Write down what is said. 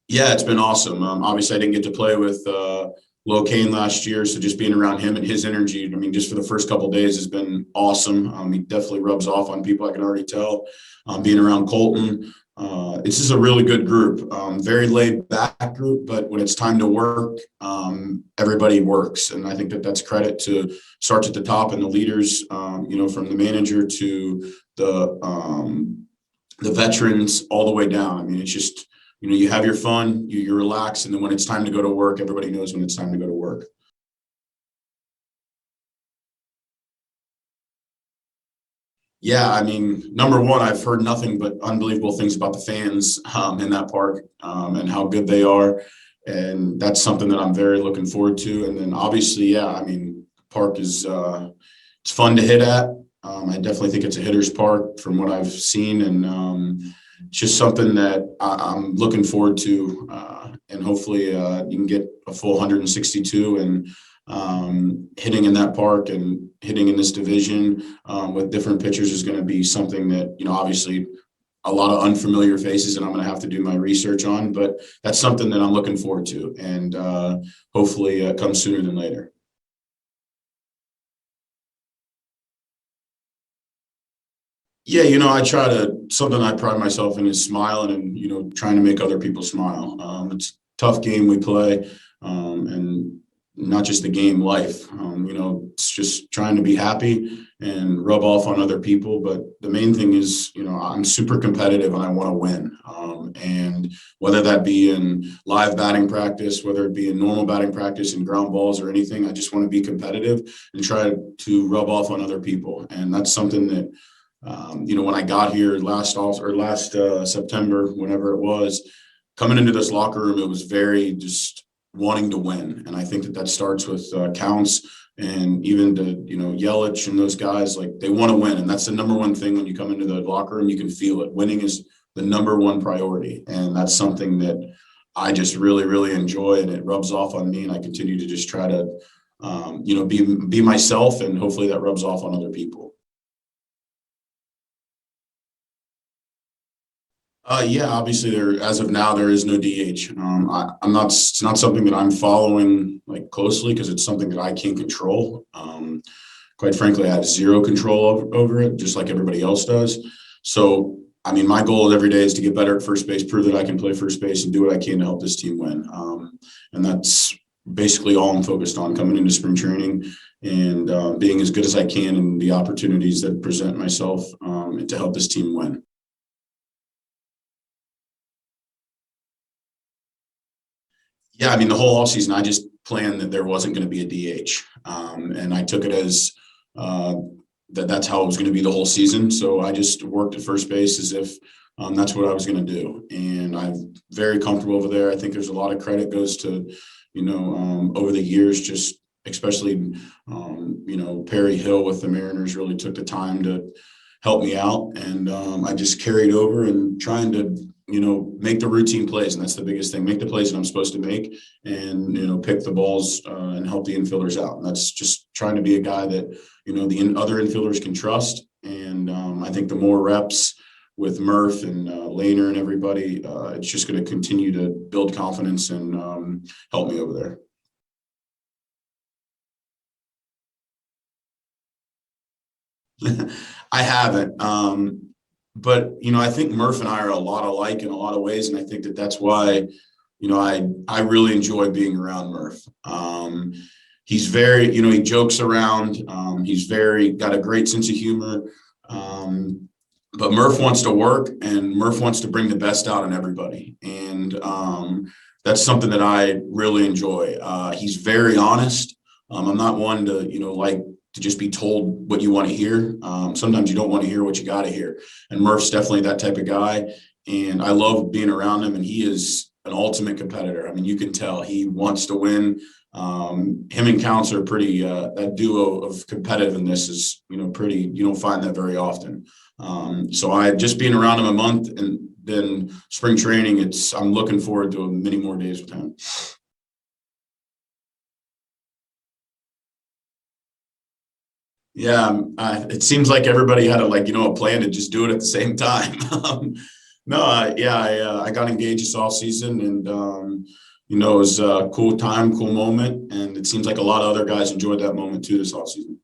Yeah, it's been awesome. Obviously, I didn't get to play with Lil Kane last year, so just being around him and his energy, I mean, just for the first couple of days has been awesome. He definitely rubs off on people, I can already tell. Being around Colton, it's just a really good group. Very laid back group, but when it's time to work, everybody works, and I think that that's credit to starts at the top and the leaders. From the manager to the veterans all the way down. I mean, it's just you have your fun, you relax, and then when it's time to go to work, everybody knows when it's time to go to work. Yeah, I mean, number one, I've heard nothing but unbelievable things about the fans in that park and how good they are, and that's something that I'm very looking forward to. And then obviously, yeah, I mean, park is it's fun to hit at. I definitely think it's a hitter's park from what I've seen, and it's just something that I'm looking forward to. And hopefully, you can get a full 162 and hitting in that park and hitting in this division with different pitchers is going to be something that, obviously a lot of unfamiliar faces and I'm going to have to do my research on, but that's something that I'm looking forward to. And hopefully comes sooner than later. Yeah, I try to, something I pride myself in is smiling and, trying to make other people smile. It's a tough game we play, and not just the game, life. It's just trying to be happy and rub off on other people. But the main thing is, I'm super competitive and I want to win. And whether that be in live batting practice, whether it be in normal batting practice and ground balls or anything, I just want to be competitive and try to rub off on other people. And that's something that when I got here last September, whenever it was, coming into this locker room, it was very just wanting to win, and I think that starts with counts and even to Yelich and those guys, like they want to win, and that's the number one thing when you come into the locker room. You can feel it. Winning is the number one priority, and that's something that I just really really enjoy, and it rubs off on me, and I continue to just try to be myself, and hopefully that rubs off on other people. Yeah, obviously as of now, there is no DH. I'm not, it's not something that I'm following like closely because it's something that I can't control. Quite frankly, I have zero control over it, just like everybody else does. So, I mean, my goal every day is to get better at first base, prove that I can play first base and do what I can to help this team win. And that's basically all I'm focused on coming into spring training and being as good as I can in the opportunities that present myself and to help this team win. Yeah, I mean, the whole offseason, I just planned that there wasn't going to be a DH. And I took it as that's how it was going to be the whole season. So I just worked at first base as if that's what I was going to do. And I'm very comfortable over there. I think there's a lot of credit goes to, over the years, just especially, Perry Hill with the Mariners really took the time to help me out. And I just carried over and trying to, make the routine plays. And that's the biggest thing, make the plays that I'm supposed to make and, pick the balls and help the infielders out. And that's just trying to be a guy that, the other infielders can trust. And I think the more reps with Murph and Lehner and everybody, it's just going to continue to build confidence and help me over there. I haven't. But I think Murph and I are a lot alike in a lot of ways, and I think that that's why I really enjoy being around Murph. He's very he jokes around. He's very got a great sense of humor. But Murph wants to work, and Murph wants to bring the best out in everybody, and that's something that I really enjoy. He's very honest. I'm not one to like to just be told what you want to hear. Sometimes you don't want to hear what you got to hear. And Murph's definitely that type of guy. And I love being around him. And he is an ultimate competitor. I mean, you can tell he wants to win. Him and Counts are pretty, that duo of competitiveness is, pretty, you don't find that very often. So I just being around him a month and then spring training, I'm looking forward to many more days with him. Yeah, it seems like everybody had a plan to just do it at the same time. No, I got engaged this off season, and it was a cool time, cool moment, and it seems like a lot of other guys enjoyed that moment too this off season.